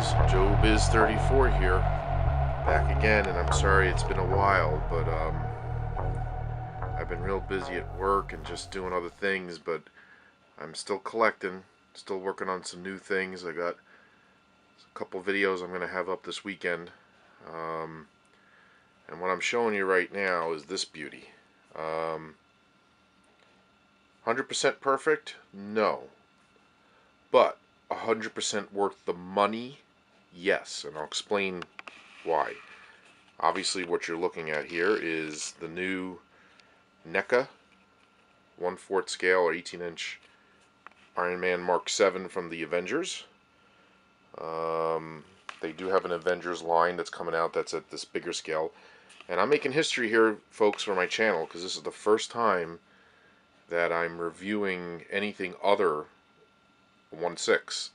Joebizz34 here, back again, and I'm sorry it's been a while, but I've been real busy at work and just doing other things, but I'm still collecting, still working on some new things. I got a couple videos I'm going to have up this weekend, and what I'm showing you right now is this beauty. 100% perfect? No. But 100% worth the money? Yes, and I'll explain why. Obviously what you're looking at here is the new NECA 1/4 scale or 18-inch Ironman Mark VII from the Avengers. They do have an Avengers line that's coming out that's at this bigger scale. And I'm making history here, folks, for my channel, because this is the first time that I'm reviewing anything other 1/6.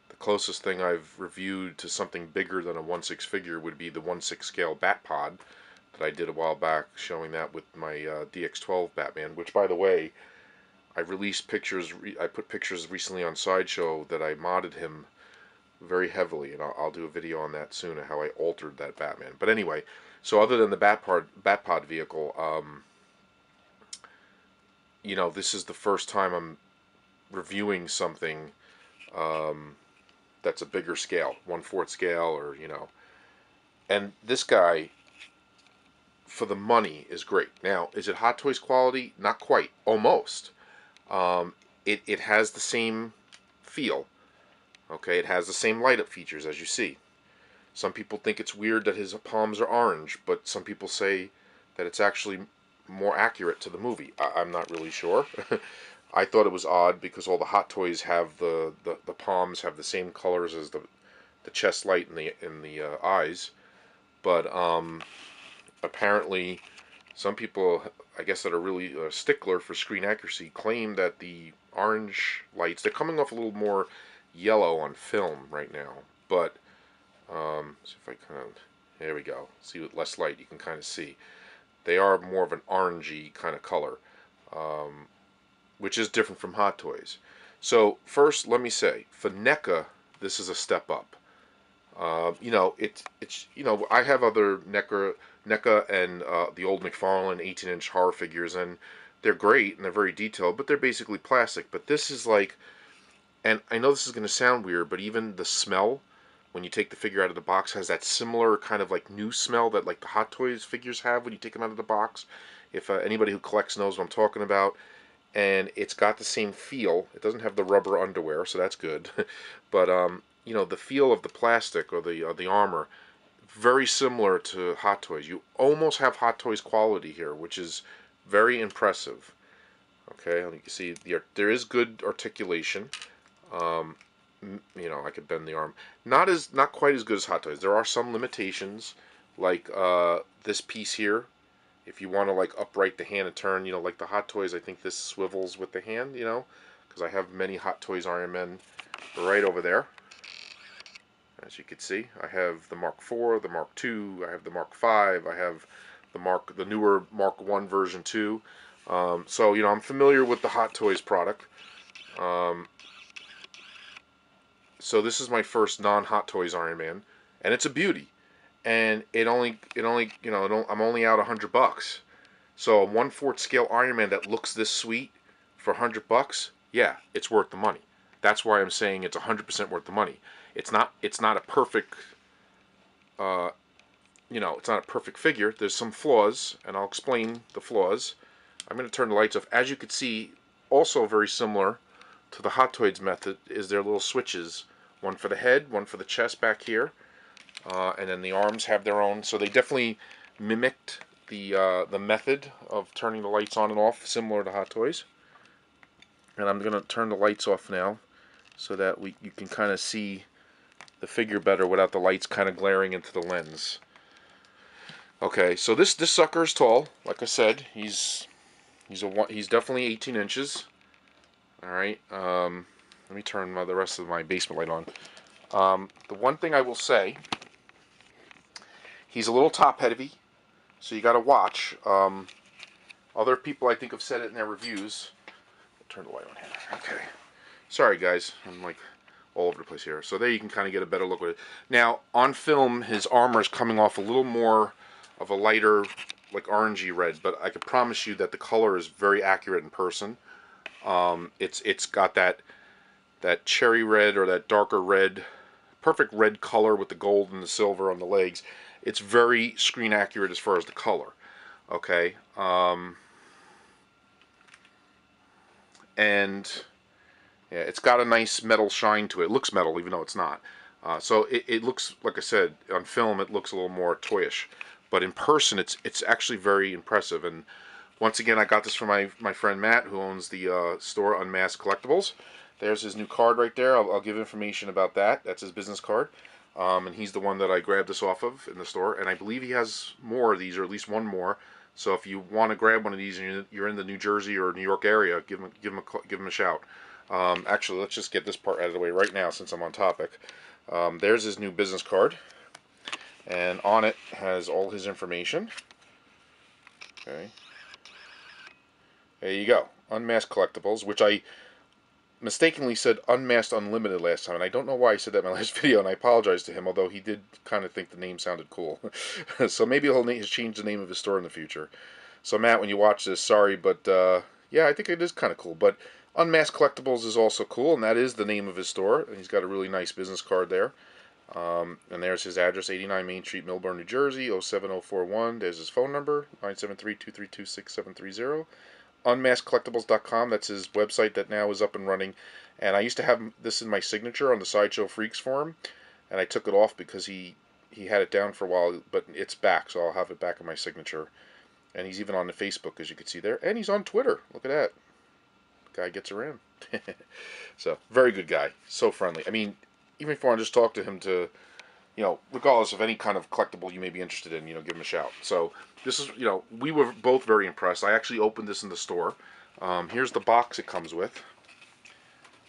The closest thing I've reviewed to something bigger than a 1/6 figure would be the 1/6 scale Bat Pod that I did a while back, showing that with my DX12 Batman, which, by the way, I released pictures, I put pictures recently on Sideshow that I modded him very heavily, and I'll do a video on that soon, of how I altered that Batman. But anyway, so other than the Bat Pod vehicle, you know, this is the first time I'm reviewing something that's a bigger scale, 1/4 scale, or, you know. And this guy, for the money, is great. Now, is it Hot Toys quality? Not quite. Almost. It has the same feel. Okay, it has the same light up features, as you see. Some people think it's weird that his palms are orange, but some people say that it's actually more accurate to the movie. I'm not really sure. I thought it was odd because all the Hot Toys have the palms have the same colors as the chest light and the eyes, but apparently some people, I guess, that are really a stickler for screen accuracy, claim that the orange lights, they're coming off a little more yellow on film right now, but see if I kind of, there we go, see with less light you can kind of see they are more of an orangey kind of color, which is different from Hot Toys. So first, let me say, for NECA, this is a step up. You know, it's you know, I have other NECA and the old McFarlane 18-inch horror figures, and they're great and they're very detailed, but they're basically plastic. But this is like, and I know this is going to sound weird, but even the smell when you take the figure out of the box has that similar kind of like new smell that like the Hot Toys figures have when you take them out of the box. If anybody who collects knows what I'm talking about. And it's got the same feel. It doesn't have the rubber underwear, so that's good. But you know, the feel of the plastic or the armor, very similar to Hot Toys. You almost have Hot Toys quality here, which is very impressive. Okay, you can see there is good articulation. You know, I could bend the arm. Not quite as good as Hot Toys. There are some limitations, like this piece here. If you want to like upright the hand and turn, you know, like the Hot Toys, I think this swivels with the hand, you know, because I have many Hot Toys Iron Men right over there. As you can see, I have the Mark IV, the Mark II, I have the Mark V, I have the newer Mark I version 2. So, you know, I'm familiar with the Hot Toys product. So this is my first non-Hot Toys Iron Man, and it's a beauty. And it only, you know, I'm only out $100. So a 1/4 scale Iron Man that looks this sweet for $100, yeah, it's worth the money. That's why I'm saying it's 100% worth the money. It's not a perfect, you know, it's not a perfect figure. There's some flaws, and I'll explain the flaws. I'm going to turn the lights off. As you can see, also very similar to the Hot Toys method is their little switches. One for the head, one for the chest back here. And then the arms have their own, so they definitely mimicked the method of turning the lights on and off, similar to Hot Toys. And I'm gonna turn the lights off now, so that you can kind of see the figure better without the lights kind of glaring into the lens. Okay, so this sucker is tall. Like I said, he's definitely 18 inches. All right. Let me turn the rest of my basement light on. The one thing I will say, he's a little top heavy, so you got to watch. Other people, I think, have said it in their reviews. Turn the light on here. Okay. Sorry, guys. I'm like all over the place here. So there you can kind of get a better look at it. Now, on film, his armor is coming off a little more of a lighter, like orangey red, but I can promise you that the color is very accurate in person. It's got that cherry red or that darker red, perfect red color with the gold and the silver on the legs. It's very screen accurate as far as the color. Okay, and yeah, it's got a nice metal shine to it. It looks metal even though it's not. So it looks, like I said, on film it looks a little more toyish, but in person it's actually very impressive. And once again, I got this from my friend Matt, who owns the store Unmasked Collectibles. There's his new card right there. I'll give information about that. That's his business card. And he's the one that I grabbed this off of in the store. And I believe he has more of these, or at least one more. So if you want to grab one of these and you're in the New Jersey or New York area, give him a shout. Actually, let's just get this part out of the way right now since I'm on topic. There's his new business card. And on it has all his information. Okay. There you go. Unmasked Collectibles, which I mistakenly said Unmasked Unlimited last time, and I don't know why I said that in my last video, and I apologize to him, although he did kind of think the name sounded cool. So maybe he'll change the name of his store in the future. So Matt, when you watch this, sorry, but yeah, I think it is kind of cool. But Unmasked Collectibles is also cool, and that is the name of his store, and he's got a really nice business card there. And there's his address, 89 Main Street, Millburn, New Jersey, 07041. There's his phone number, 973-232-6730. UnmaskedCollectibles.com. That's his website that now is up and running. And I used to have this in my signature on the Sideshow Freaks forum, and I took it off because he had it down for a while, but it's back, so I'll have it back in my signature. And he's even on the Facebook, as you can see there, and he's on Twitter. Look at that. Guy gets around. So, very good guy. So friendly. I mean, even if you want to just talk to him to, you know, regardless of any kind of collectible you may be interested in, you know, give him a shout. So, this is, you know, we were both very impressed. I actually opened this in the store. Here's the box it comes with.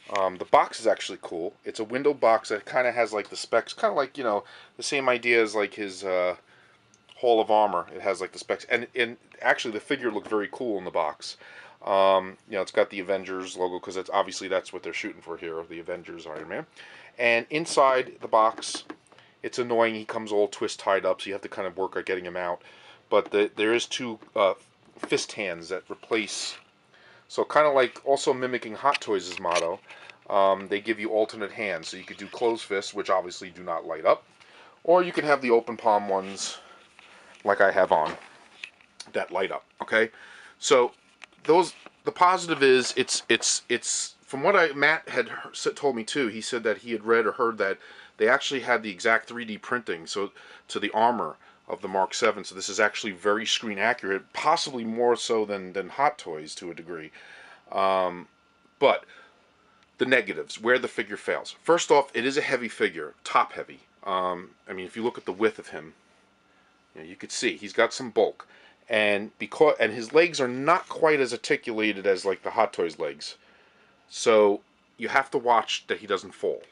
The box is actually cool. It's a window box that kind of has like the specs, kind of like, you know, the same idea as like his Hall of Armor. It has like the specs, and actually the figure looked very cool in the box. You know, it's got the Avengers logo because that's obviously that's what they're shooting for here, the Avengers Iron Man. And inside the box, it's annoying. He comes all twist tied up, so you have to kind of work at getting him out. But there is two fist hands that replace. So kind of like also mimicking Hot Toys' motto, they give you alternate hands. So you could do closed fists, which obviously do not light up, or you can have the open palm ones, like I have on, that light up. Okay, so the positive is it's from what Matt had told me too. He said that he had read or heard that they actually had the exact 3D printing so to the armor of the Mark VII. So this is actually very screen accurate, possibly more so than Hot Toys to a degree. But the negatives, where the figure fails. First off, it is a heavy figure, top heavy. I mean, if you look at the width of him, you could see he's got some bulk, and his legs are not quite as articulated as like the Hot Toys legs. So you have to watch that he doesn't fall.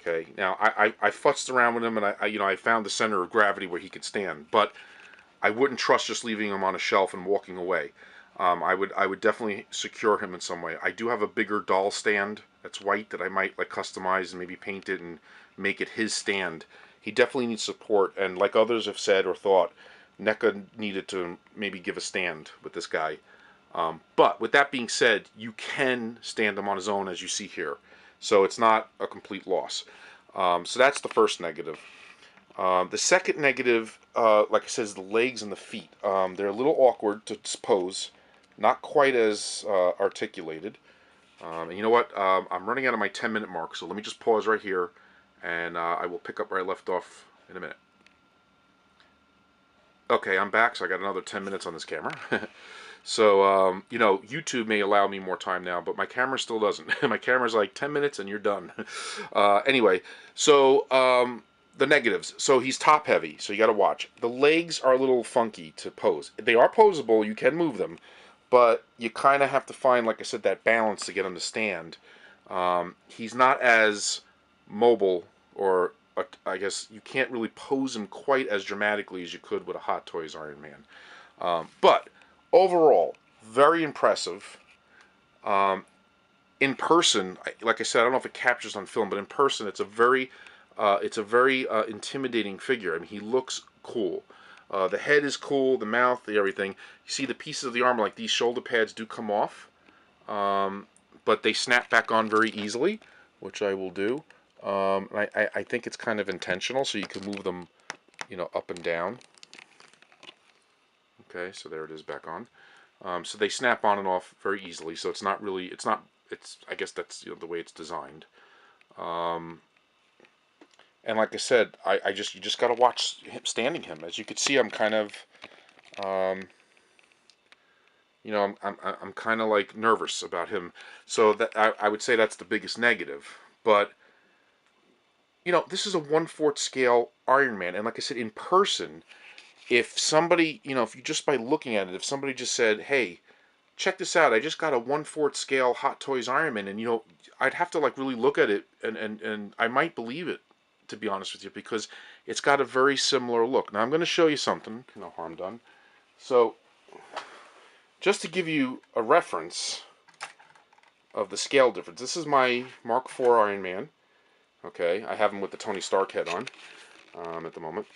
Okay, now I futzed around with him, and I found the center of gravity where he could stand, but I wouldn't trust just leaving him on a shelf and walking away. I would definitely secure him in some way. I do have a bigger doll stand that's white that I might like customize and maybe paint it and make it his stand. He definitely needs support, and like others have said or thought, NECA needed to maybe give a stand with this guy. But with that being said, you can stand him on his own, as you see here. So it's not a complete loss. So that's the first negative. The second negative, like I said, is the legs and the feet. They're a little awkward to pose, not quite as articulated. And you know what? I'm running out of my 10-minute mark, so let me just pause right here, and I will pick up where I left off in a minute. Okay, I'm back, so I got another 10 minutes on this camera. So, you know, YouTube may allow me more time now, but my camera still doesn't. My camera's like 10 minutes and you're done. Anyway, so the negatives. So he's top heavy, so you got to watch. The legs are a little funky to pose. They are posable, you can move them, but you kind of have to find, like I said, that balance to get him to stand. He's not as mobile, or I guess you can't really pose him quite as dramatically as you could with a Hot Toys Iron Man. But overall, very impressive. in person, like I said, I don't know if it captures on film, but in person, it's a very intimidating figure. I mean, he looks cool. The head is cool, the mouth, everything. You see the pieces of the armor, like these shoulder pads, do come off, but they snap back on very easily, which I will do. I think it's kind of intentional, so you can move them, up and down. Okay, so there it is back on. So they snap on and off very easily. So it's not really, I guess that's the way it's designed. And like I said, you just got to watch him standing him. As you can see, I'm kind of, I'm kind of like nervous about him. So that I would say that's the biggest negative. But this is a 1/4 scale Ironman, and like I said, in person, if somebody, if you just by looking at it, if somebody just said, "Hey, check this out, I just got a 1/4 scale Hot Toys Ironman," and I'd have to like really look at it, and I might believe it, to be honest with you, because it's got a very similar look. Now I'm going to show you something. No harm done. So, just to give you a reference of the scale difference, this is my Mark IV Ironman. Okay, I have him with the Tony Stark head on at the moment,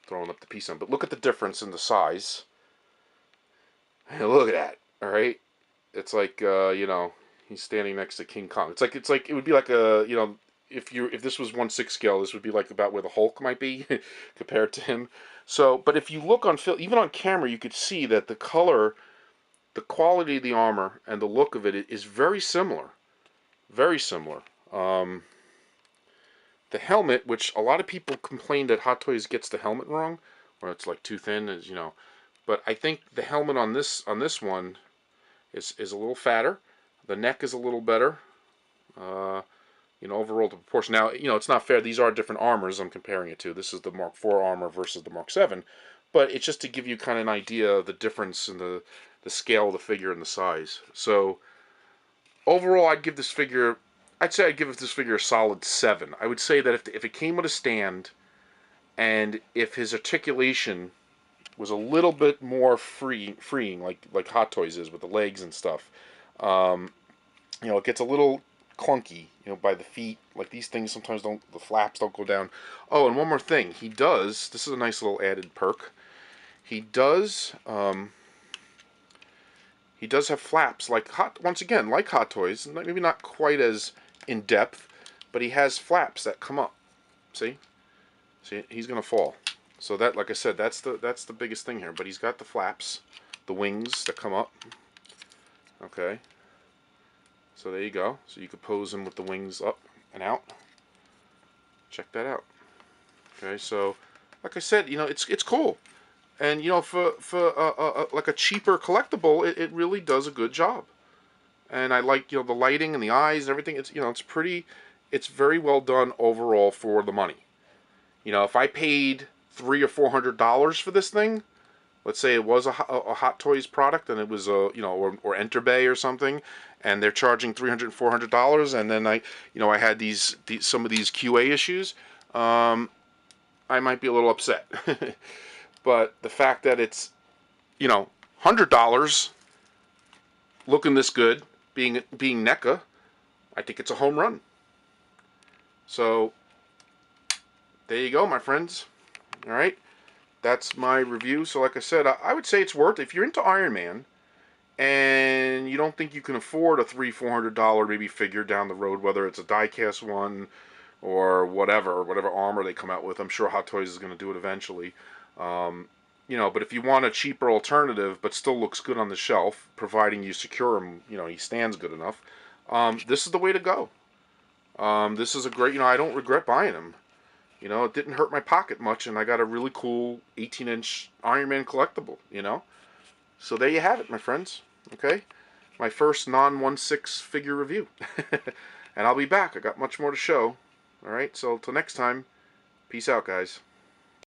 throwing up the piece on. But look at the difference in the size. Look at that. All right, it's like he's standing next to King Kong. It's like it would be like if this was 1/6 scale, this would be like about where the Hulk might be compared to him. So, but if you look on film, even on camera, you could see that the color, the quality of the armor, and the look of it is very similar. Very similar. The helmet, which a lot of people complain that Hot Toys gets the helmet wrong, or it's like too thin, but I think the helmet on this one is a little fatter. The neck is a little better. Overall the proportion. Now, it's not fair. These are different armors I'm comparing it to. This is the Mark IV armor versus the Mark VII, but it's just to give you kind of an idea of the difference in the scale of the figure and the size. So overall, I'd say I'd give this figure a solid 7. I would say that if it came with a stand, and if his articulation was a little bit more freeing, like Hot Toys is with the legs and stuff, it gets a little clunky, by the feet. Like these things sometimes the flaps don't go down. Oh, and one more thing, this is a nice little added perk. He does have flaps once again, like Hot Toys, maybe not quite as in depth, but he has flaps that come up. See, he's gonna fall. So that, like I said, that's the biggest thing here. But he's got the flaps, the wings that come up. Okay. So there you go. So you could pose him with the wings up and out. Check that out. Okay. So, like I said, it's cool, and for like a cheaper collectible, it really does a good job. And I like the lighting and the eyes and everything. It's very well done overall for the money. If I paid $300 or $400 for this thing, let's say it was a Hot Toys product, and it was or Enterbay or something, and they're charging $300, $400, and then I had some of these QA issues, I might be a little upset. But the fact that it's $100 looking this good, being NECA, I think it's a home run. So there you go, my friends. All right, that's my review. So like I said, I would say it's worth it. If you're into Iron Man and you don't think you can afford a $300-$400 maybe figure down the road, whether it's a die-cast one or whatever armor they come out with. I'm sure Hot Toys is going to do it eventually. But if you want a cheaper alternative but still looks good on the shelf, providing you secure him, he stands good enough, this is the way to go. This is a great, I don't regret buying him. It didn't hurt my pocket much, and I got a really cool 18-inch Iron Man collectible, So there you have it, my friends. Okay? My first non-1/6 figure review. And I'll be back. I got much more to show. All right? So, till next time, peace out, guys.